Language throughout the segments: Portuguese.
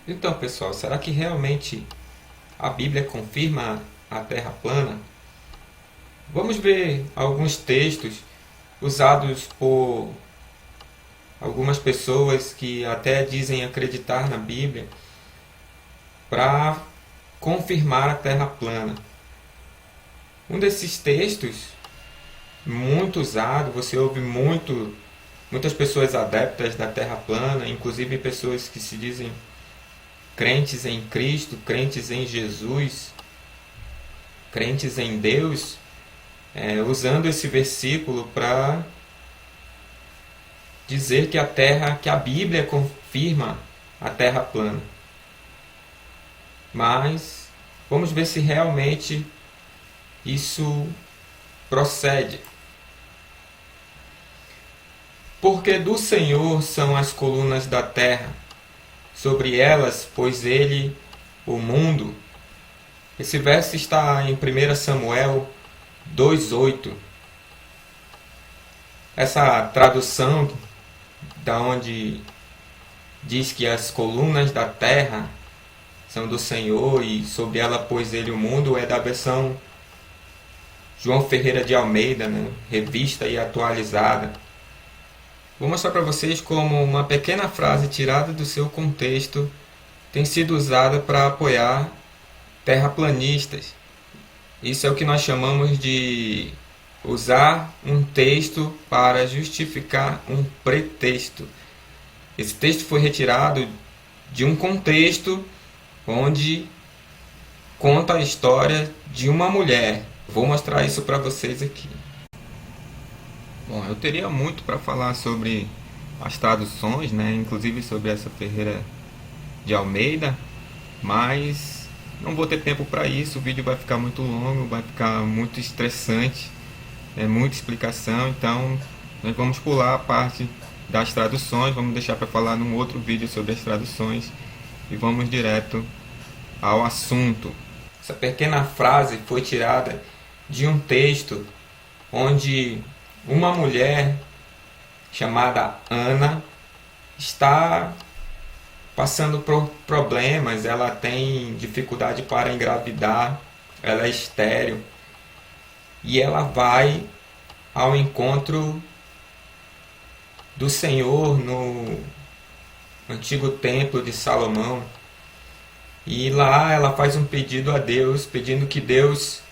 Então, pessoal, será que realmente a Bíblia confirma a Terra plana? Vamos ver alguns textos usados por algumas pessoas que até dizem acreditar na Bíblia para confirmar a Terra plana. Um desses textos, muito usado, você ouve muitas pessoas adeptas da Terra plana, inclusive pessoas que se dizem crentes em Cristo, crentes em Jesus, crentes em Deus, usando esse versículo para dizer que a Bíblia confirma a Terra plana. Mas vamos ver se realmente isso procede. Porque do Senhor são as colunas da terra, sobre elas pôs ele o mundo. Esse verso está em 1 Samuel 2,8. Essa tradução, da onde diz que as colunas da terra são do Senhor e sobre ela pôs ele o mundo, é da versão João Ferreira de Almeida, né? Revista e atualizada. Vou mostrar para vocês como uma pequena frase tirada do seu contexto tem sido usada para apoiar terraplanistas. Isso é o que nós chamamos de usar um texto para justificar um pretexto. Esse texto foi retirado de um contexto onde conta a história de uma mulher. Vou mostrar isso para vocês aqui. Bom, eu teria muito para falar sobre as traduções, né? Inclusive sobre essa Ferreira de Almeida, mas não vou ter tempo para isso. O vídeo vai ficar muito longo, vai ficar muito estressante, muita explicação, então nós vamos pular a parte das traduções, vamos deixar para falar num outro vídeo sobre as traduções e vamos direto ao assunto. Essa pequena frase foi tirada de um texto onde uma mulher chamada Ana está passando por problemas, ela tem dificuldade para engravidar, ela é estéril e ela vai ao encontro do Senhor no antigo templo de Salomão e lá ela faz um pedido a Deus, pedindo que Deus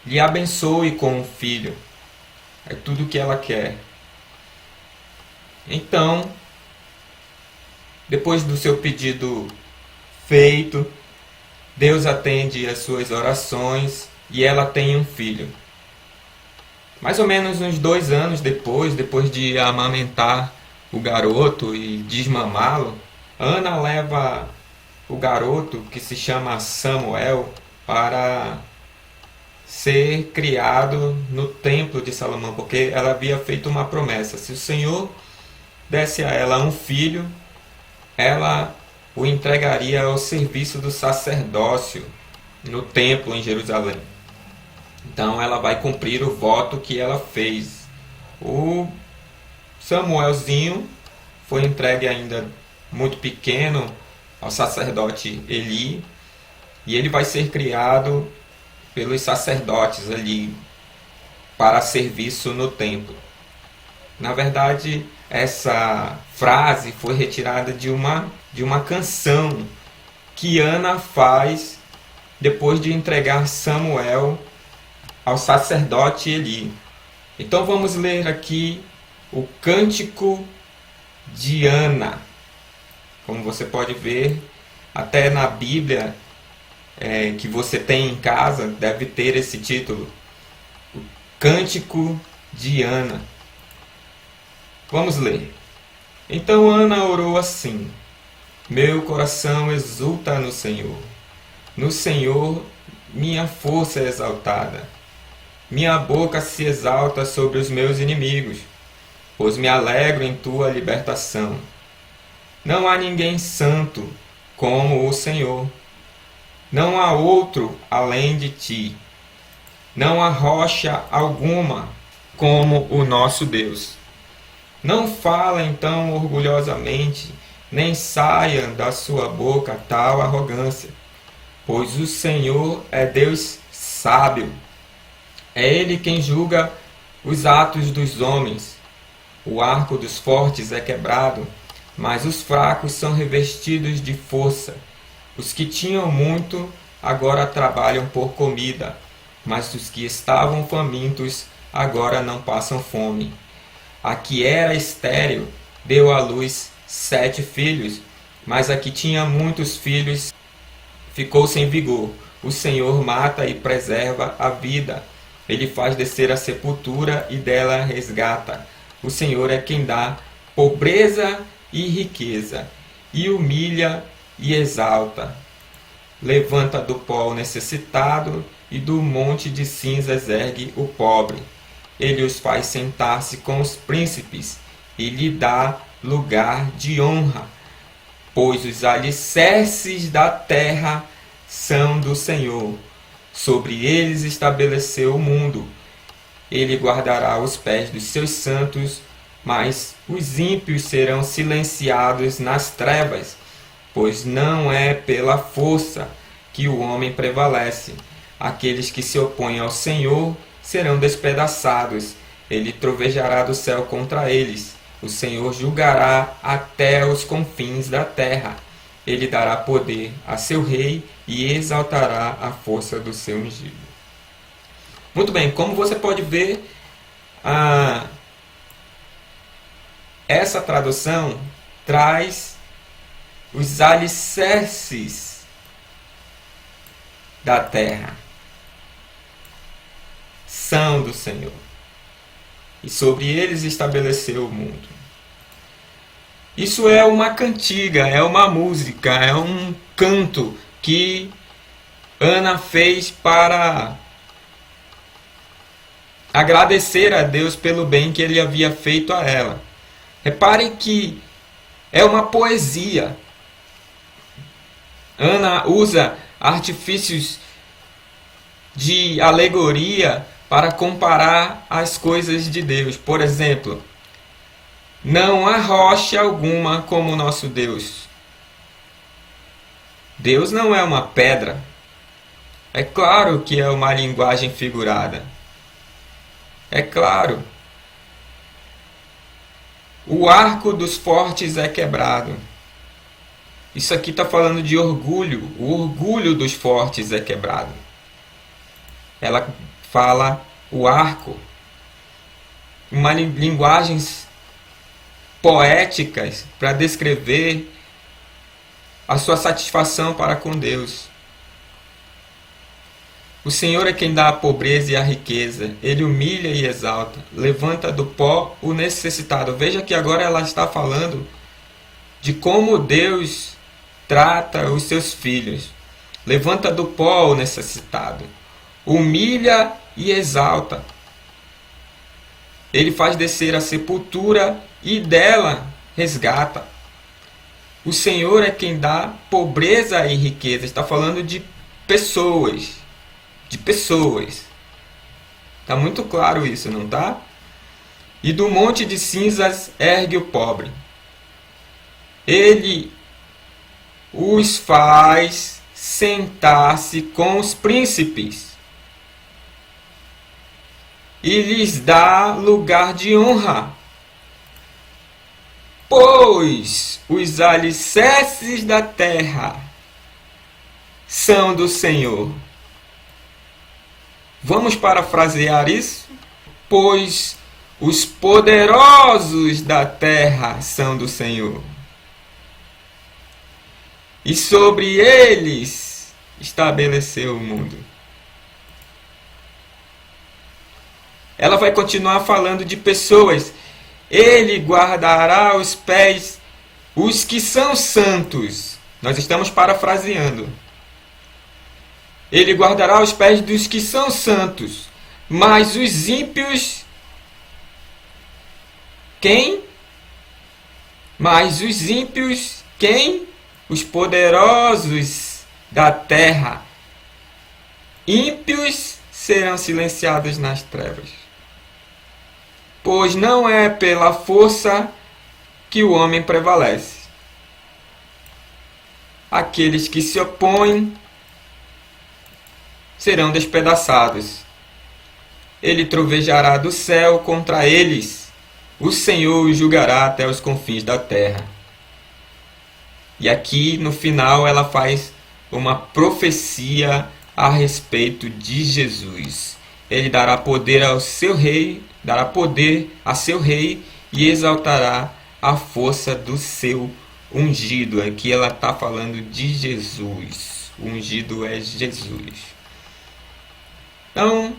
lhe abençoe com um filho. É tudo o que ela quer. Então, depois do seu pedido feito, Deus atende às suas orações e ela tem um filho. Mais ou menos uns 2 anos depois de amamentar o garoto e desmamá-lo, Ana leva o garoto, que se chama Samuel, para ser criado no templo de Salomão, porque ela havia feito uma promessa: se o Senhor desse a ela um filho, ela o entregaria ao serviço do sacerdócio no templo em Jerusalém. Então ela vai cumprir o voto que ela fez. O Samuelzinho foi entregue ainda muito pequeno ao sacerdote Eli, e ele vai ser criado pelos sacerdotes ali para serviço no templo. Na verdade, essa frase foi retirada de uma canção que Ana faz depois de entregar Samuel ao sacerdote Eli. Então vamos ler aqui o Cântico de Ana. Como você pode ver, até na Bíblia que você tem em casa deve ter esse título, o Cântico de Ana. Vamos ler. Então Ana orou assim: meu coração exulta no Senhor. No Senhor minha força é exaltada. Minha boca se exalta sobre os meus inimigos, pois me alegro em tua libertação. Não há ninguém santo como o Senhor. Não há outro além de ti. Não há rocha alguma como o nosso Deus. Não fala então orgulhosamente, nem saia da sua boca tal arrogância, pois o Senhor é Deus sábio. É Ele quem julga os atos dos homens. O arco dos fortes é quebrado, mas os fracos são revestidos de força. Os que tinham muito agora trabalham por comida, mas os que estavam famintos agora não passam fome. A que era estéril deu à luz 7 filhos, mas a que tinha muitos filhos ficou sem vigor. O Senhor mata e preserva a vida. Ele faz descer a sepultura e dela resgata. O Senhor é quem dá pobreza e riqueza, e humilha e exalta. Levanta do pó o necessitado, e do monte de cinzas ergue o pobre. Ele os faz sentar-se com os príncipes, e lhe dá lugar de honra, pois os alicerces da terra são do Senhor. Sobre eles estabeleceu o mundo. Ele guardará os pés dos seus santos, mas os ímpios serão silenciados nas trevas, pois não é pela força que o homem prevalece. Aqueles que se opõem ao Senhor serão despedaçados. Ele trovejará do céu contra eles. O Senhor julgará até os confins da terra. Ele dará poder a seu rei e exaltará a força do seu ungido. Muito bem, como você pode ver, essa tradução traz os alicerces da terra. São do Senhor. E sobre eles estabeleceu o mundo. Isso é uma cantiga, é uma música, é um canto que Ana fez para agradecer a Deus pelo bem que Ele havia feito a ela. Reparem que é uma poesia. Ana usa artifícios de alegoria para comparar as coisas de Deus. Por exemplo, não há rocha alguma como o nosso Deus. Deus não é uma pedra. É claro que é uma linguagem figurada. É claro. O arco dos fortes é quebrado. Isso aqui está falando de orgulho. O orgulho dos fortes é quebrado. Ela fala o arco. Uma linguagens poéticas para descrever a sua satisfação para com Deus. O Senhor é quem dá a pobreza e a riqueza. Ele humilha e exalta. Levanta do pó o necessitado. Veja que agora ela está falando de como Deus trata os seus filhos. Levanta do pó o necessitado. Humilha e exalta. Ele faz descer a sepultura e dela resgata. O Senhor é quem dá pobreza e riqueza. Está falando de pessoas. De pessoas. Está muito claro isso, não está? E do monte de cinzas ergue o pobre. Ele os faz sentar-se com os príncipes e lhes dá lugar de honra, pois os alicerces da terra são do Senhor. Vamos parafrasear isso? Pois os poderosos da terra são do Senhor, e sobre eles estabeleceu o mundo. Ela vai continuar falando de pessoas. Ele guardará os pés, os que são santos. Nós estamos parafraseando. Ele guardará os pés dos que são santos. Mas os ímpios... Quem? Mas os ímpios... Quem? Os poderosos da terra. Ímpios serão silenciados nas trevas. Pois não é pela força que o homem prevalece. aqueles que se opõem serão despedaçados. Ele trovejará do céu contra eles. O Senhor os julgará até os confins da terra. E aqui no final ela faz uma profecia a respeito de Jesus. Ele dará poder ao seu rei, dará poder a seu rei e exaltará a força do seu ungido. Aqui ela está falando de Jesus. O ungido é Jesus. Então,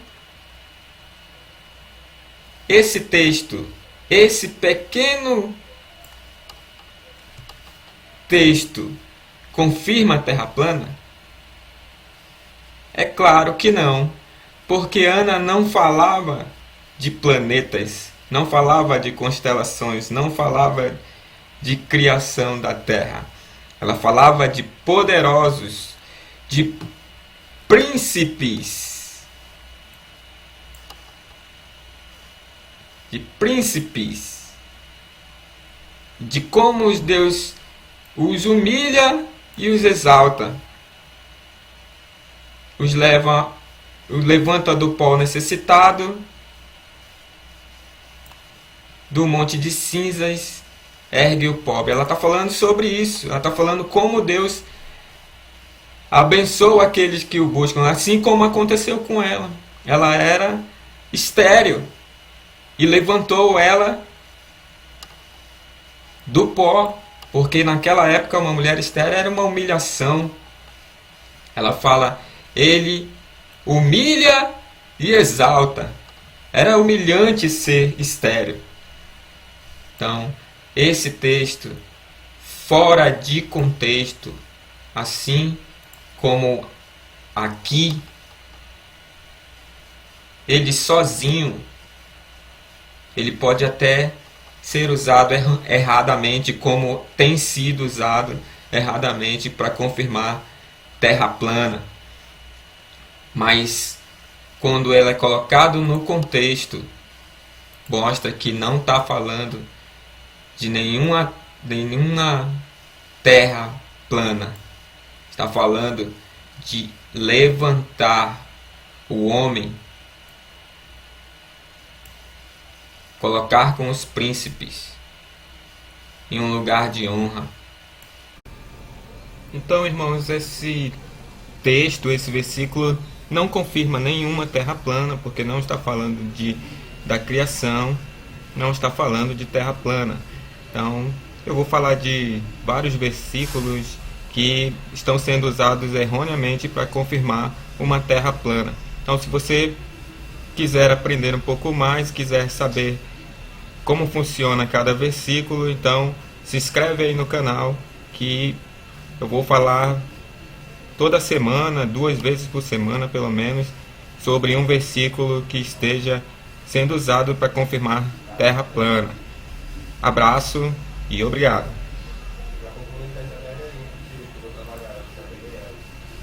esse texto, esse pequeno texto, confirma a Terra plana? É claro que não, porque Ana não falava de planetas, não falava de constelações, não falava de criação da Terra. Ela falava de poderosos, de príncipes. De como Deus os humilha e os exalta, os levanta do pó necessitado, do monte de cinzas, ergue o pobre. Ela está falando sobre isso, ela está falando como Deus abençoa aqueles que o buscam, assim como aconteceu com ela. Ela era estéril e levantou ela do pó, porque naquela época uma mulher estéril era uma humilhação. Ela fala, ele humilha e exalta. Era humilhante ser estéril. Então, esse texto, fora de contexto, assim como aqui, ele sozinho, ele pode até ser usado erradamente, como tem sido usado erradamente para confirmar terra plana. Mas quando ela é colocado no contexto, mostra que não está falando de nenhuma terra plana. Está falando de levantar o homem, colocar com os príncipes em um lugar de honra. Então, irmãos, esse texto, esse versículo não confirma nenhuma terra plana, porque não está falando da criação, não está falando de terra plana. Então, eu vou falar de vários versículos que estão sendo usados erroneamente para confirmar uma terra plana. Então, se você quiser aprender um pouco mais, quiser saber como funciona cada versículo, então se inscreve aí no canal, que eu vou falar toda semana, 2 vezes por semana pelo menos, sobre um versículo que esteja sendo usado para confirmar terra plana. Abraço e obrigado.